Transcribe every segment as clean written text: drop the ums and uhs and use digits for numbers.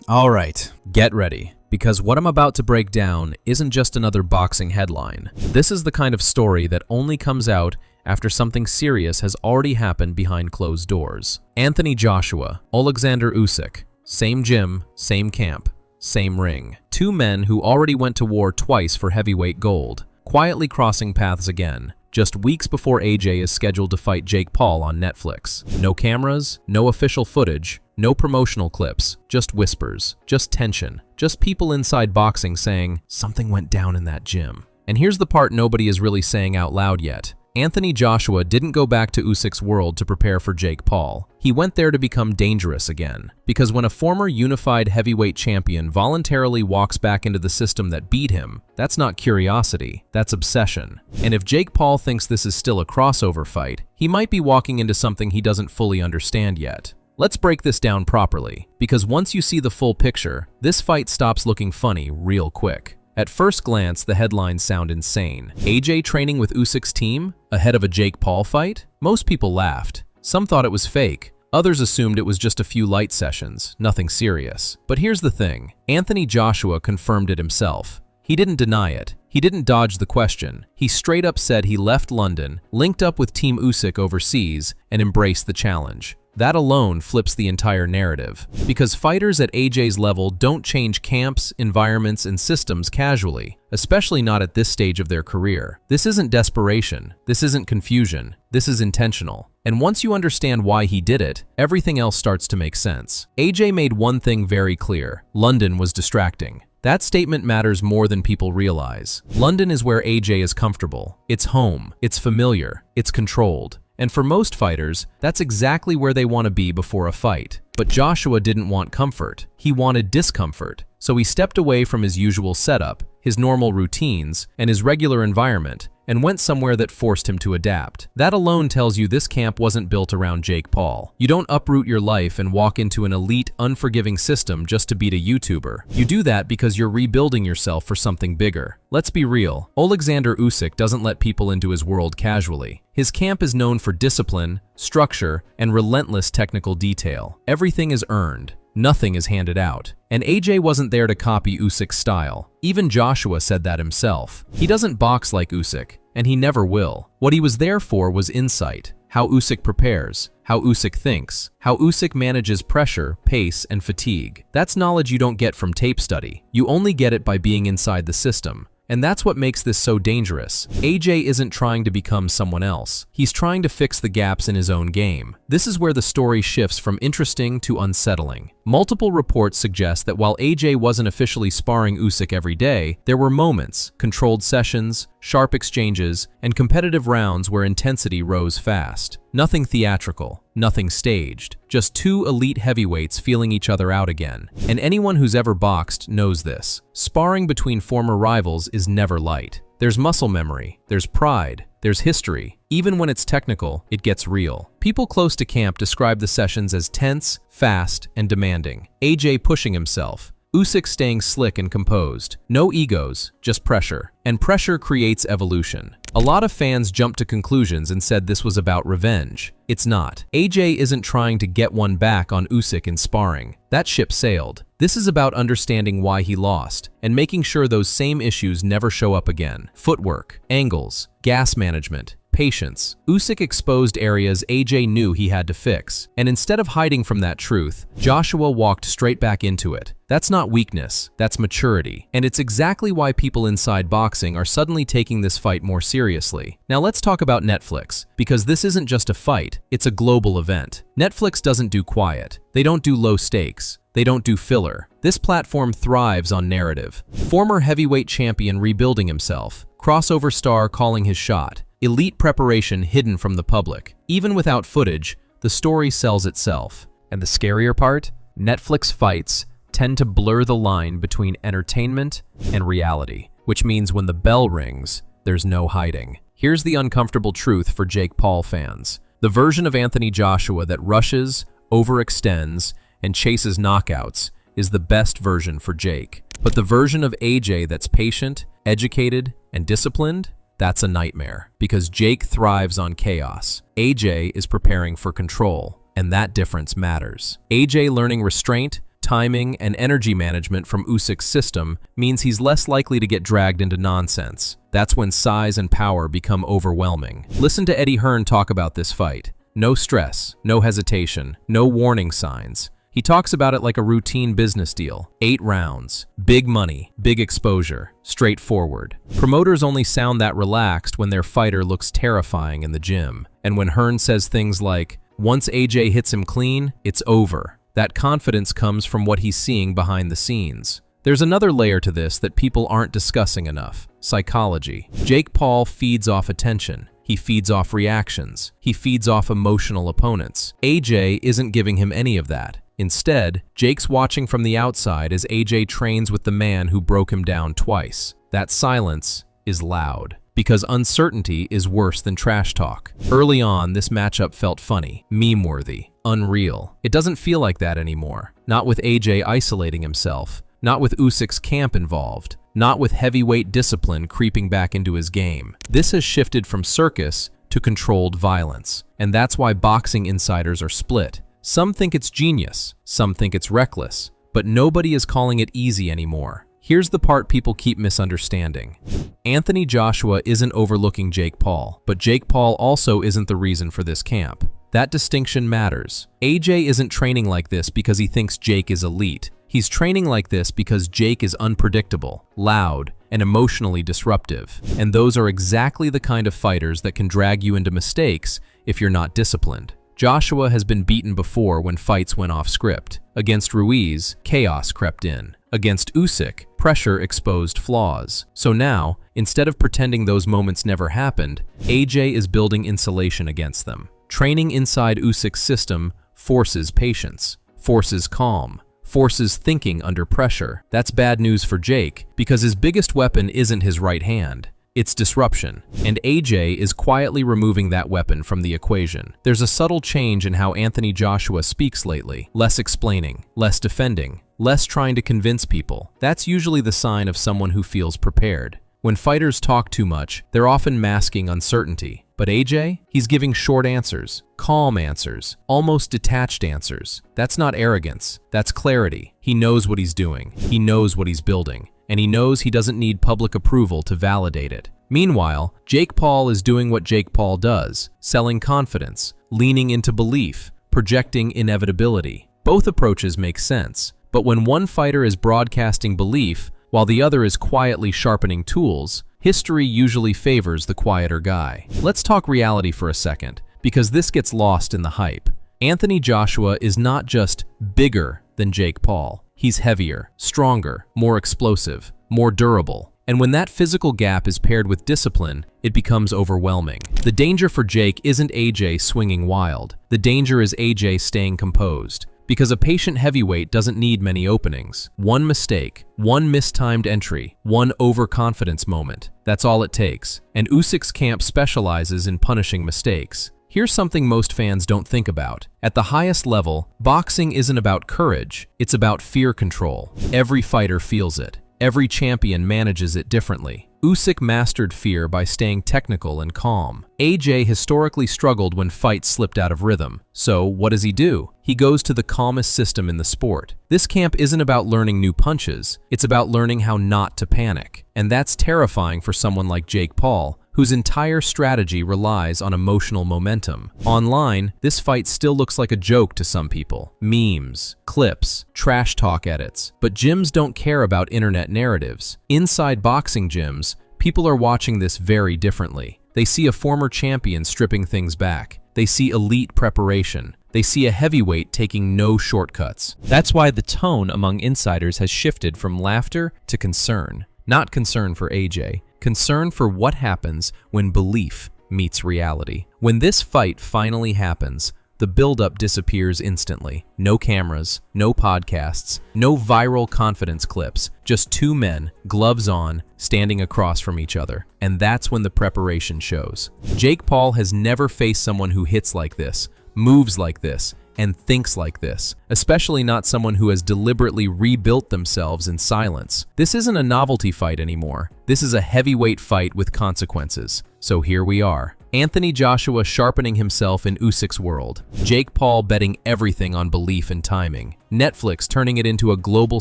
Alright, get ready, because what I'm about to break down isn't just another boxing headline. This is the kind of story that only comes out after something serious has already happened behind closed doors. Anthony Joshua, Oleksandr Usyk, same gym, same camp, same ring. Two men who already went to war twice for heavyweight gold, quietly crossing paths again, just weeks before AJ is scheduled to fight Jake Paul on Netflix. No cameras, no official footage, no promotional clips, just whispers, just tension, just people inside boxing saying, something went down in that gym. And here's the part nobody is really saying out loud yet. Anthony Joshua didn't go back to Usyk's world to prepare for Jake Paul. He went there to become dangerous again. Because when a former unified heavyweight champion voluntarily walks back into the system that beat him, that's not curiosity, that's obsession. And if Jake Paul thinks this is still a crossover fight, he might be walking into something he doesn't fully understand yet. Let's break this down properly, because once you see the full picture, this fight stops looking funny real quick. At first glance, the headlines sound insane. AJ training with Usyk's team? Ahead of a Jake Paul fight? Most people laughed. Some thought it was fake. Others assumed it was just a few light sessions, nothing serious. But here's the thing. Anthony Joshua confirmed it himself. He didn't deny it. He didn't dodge the question. He straight up said he left London, linked up with Team Usyk overseas, and embraced the challenge. That alone flips the entire narrative. Because fighters at AJ's level don't change camps, environments, and systems casually, especially not at this stage of their career. This isn't desperation. This isn't confusion. This is intentional. And once you understand why he did it, everything else starts to make sense. AJ made one thing very clear. London was distracting. That statement matters more than people realize. London is where AJ is comfortable. It's home. It's familiar. It's controlled. And for most fighters, that's exactly where they want to be before a fight. But Joshua didn't want comfort. He wanted discomfort. So he stepped away from his usual setup, his normal routines, and his regular environment, and went somewhere that forced him to adapt. That alone tells you this camp wasn't built around Jake Paul. You don't uproot your life and walk into an elite, unforgiving system just to beat a YouTuber. You do that because you're rebuilding yourself for something bigger. Let's be real. Oleksandr Usyk doesn't let people into his world casually. His camp is known for discipline, structure, and relentless technical detail. Everything is earned. Nothing is handed out. And AJ wasn't there to copy Usyk's style. Even Joshua said that himself. He doesn't box like Usyk, and he never will. What he was there for was insight. How Usyk prepares, how Usyk thinks, how Usyk manages pressure, pace, and fatigue. That's knowledge you don't get from tape study. You only get it by being inside the system. And that's what makes this so dangerous. AJ isn't trying to become someone else. He's trying to fix the gaps in his own game. This is where the story shifts from interesting to unsettling. Multiple reports suggest that while AJ wasn't officially sparring Usyk every day, there were moments, controlled sessions, sharp exchanges, and competitive rounds where intensity rose fast. Nothing theatrical, nothing staged, just two elite heavyweights feeling each other out again. And anyone who's ever boxed knows this. Sparring between former rivals is never light. There's muscle memory, there's pride, there's history. Even when it's technical, it gets real. People close to camp describe the sessions as tense, fast, and demanding. AJ pushing himself, Usyk staying slick and composed. No egos, just pressure. And pressure creates evolution. A lot of fans jumped to conclusions and said this was about revenge. It's not. AJ isn't trying to get one back on Usyk in sparring. That ship sailed. This is about understanding why he lost and making sure those same issues never show up again. Footwork, angles, gas management, patience. Usyk exposed areas AJ knew he had to fix. And instead of hiding from that truth, Joshua walked straight back into it. That's not weakness, that's maturity. And it's exactly why people inside boxing are suddenly taking this fight more seriously. Now let's talk about Netflix, because this isn't just a fight, it's a global event. Netflix doesn't do quiet. They don't do low stakes. They don't do filler. This platform thrives on narrative. Former heavyweight champion rebuilding himself, crossover star calling his shot, elite preparation hidden from the public. Even without footage, the story sells itself. And the scarier part? Netflix fights tend to blur the line between entertainment and reality, which means when the bell rings, there's no hiding. Here's the uncomfortable truth for Jake Paul fans. The version of Anthony Joshua that rushes, overextends, and chases knockouts is the best version for Jake. But the version of AJ that's patient, educated, and disciplined, that's a nightmare. Because Jake thrives on chaos. AJ is preparing for control, and that difference matters. AJ learning restraint, timing, and energy management from Usyk's system means he's less likely to get dragged into nonsense. That's when size and power become overwhelming. Listen to Eddie Hearn talk about this fight. No stress, no hesitation, no warning signs. He talks about it like a routine business deal. 8 rounds, big money, big exposure, straightforward. Promoters only sound that relaxed when their fighter looks terrifying in the gym. And when Hearn says things like, "Once AJ hits him clean, it's over," that confidence comes from what he's seeing behind the scenes. There's another layer to this that people aren't discussing enough: psychology. Jake Paul feeds off attention. He feeds off reactions. He feeds off emotional opponents. AJ isn't giving him any of that. Instead, Jake's watching from the outside as AJ trains with the man who broke him down twice. That silence is loud, because uncertainty is worse than trash talk. Early on, this matchup felt funny, meme-worthy, unreal. It doesn't feel like that anymore. Not with AJ isolating himself. Not with Usyk's camp involved. Not with heavyweight discipline creeping back into his game. This has shifted from circus to controlled violence. And that's why boxing insiders are split. Some think it's genius, some think it's reckless, but nobody is calling it easy anymore. Here's the part people keep misunderstanding. Anthony Joshua isn't overlooking Jake Paul, but Jake Paul also isn't the reason for this camp. That distinction matters. AJ isn't training like this because he thinks Jake is elite. He's training like this because Jake is unpredictable, loud, and emotionally disruptive. And those are exactly the kind of fighters that can drag you into mistakes if you're not disciplined. Joshua has been beaten before when fights went off script. Against Ruiz, chaos crept in. Against Usyk, pressure exposed flaws. So now, instead of pretending those moments never happened, AJ is building insulation against them. Training inside Usyk's system forces patience, forces calm, forces thinking under pressure. That's bad news for Jake, because his biggest weapon isn't his right hand. It's disruption, and AJ is quietly removing that weapon from the equation. There's a subtle change in how Anthony Joshua speaks lately. Less explaining, less defending, less trying to convince people. That's usually the sign of someone who feels prepared. When fighters talk too much, they're often masking uncertainty. But AJ? He's giving short answers, calm answers, almost detached answers. That's not arrogance, that's clarity. He knows what he's doing, he knows what he's building, and he knows he doesn't need public approval to validate it. Meanwhile, Jake Paul is doing what Jake Paul does, selling confidence, leaning into belief, projecting inevitability. Both approaches make sense, but when one fighter is broadcasting belief while the other is quietly sharpening tools, history usually favors the quieter guy. Let's talk reality for a second, because this gets lost in the hype. Anthony Joshua is not just bigger than Jake Paul. He's heavier, stronger, more explosive, more durable. And when that physical gap is paired with discipline, it becomes overwhelming. The danger for Jake isn't AJ swinging wild. The danger is AJ staying composed. Because a patient heavyweight doesn't need many openings. One mistake, one mistimed entry, one overconfidence moment. That's all it takes. And Usyk's camp specializes in punishing mistakes. Here's something most fans don't think about. At the highest level, boxing isn't about courage, it's about fear control. Every fighter feels it. Every champion manages it differently. Usyk mastered fear by staying technical and calm. AJ historically struggled when fights slipped out of rhythm. So, what does he do? He goes to the calmest system in the sport. This camp isn't about learning new punches, it's about learning how not to panic. And that's terrifying for someone like Jake Paul, whose entire strategy relies on emotional momentum. Online, this fight still looks like a joke to some people. Memes, clips, trash talk edits. But gyms don't care about internet narratives. Inside boxing gyms, people are watching this very differently. They see a former champion stripping things back. They see elite preparation. They see a heavyweight taking no shortcuts. That's why the tone among insiders has shifted from laughter to concern. Not concern for AJ, concern for what happens when belief meets reality. When this fight finally happens, the buildup disappears instantly. No cameras, no podcasts, no viral confidence clips, just two men, gloves on, standing across from each other. And that's when the preparation shows. Jake Paul has never faced someone who hits like this, moves like this, and thinks like this, especially not someone who has deliberately rebuilt themselves in silence. This isn't a novelty fight anymore. This is a heavyweight fight with consequences. So here we are. Anthony Joshua sharpening himself in Usyk's world. Jake Paul betting everything on belief and timing. Netflix turning it into a global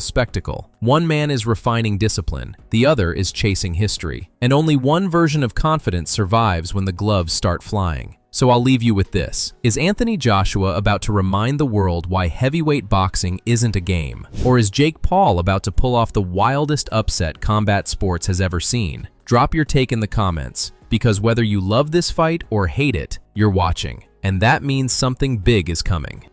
spectacle. One man is refining discipline, the other is chasing history. And only one version of confidence survives when the gloves start flying. So I'll leave you with this. Is Anthony Joshua about to remind the world why heavyweight boxing isn't a game? Or is Jake Paul about to pull off the wildest upset combat sports has ever seen? Drop your take in the comments, because whether you love this fight or hate it, you're watching. And that means something big is coming.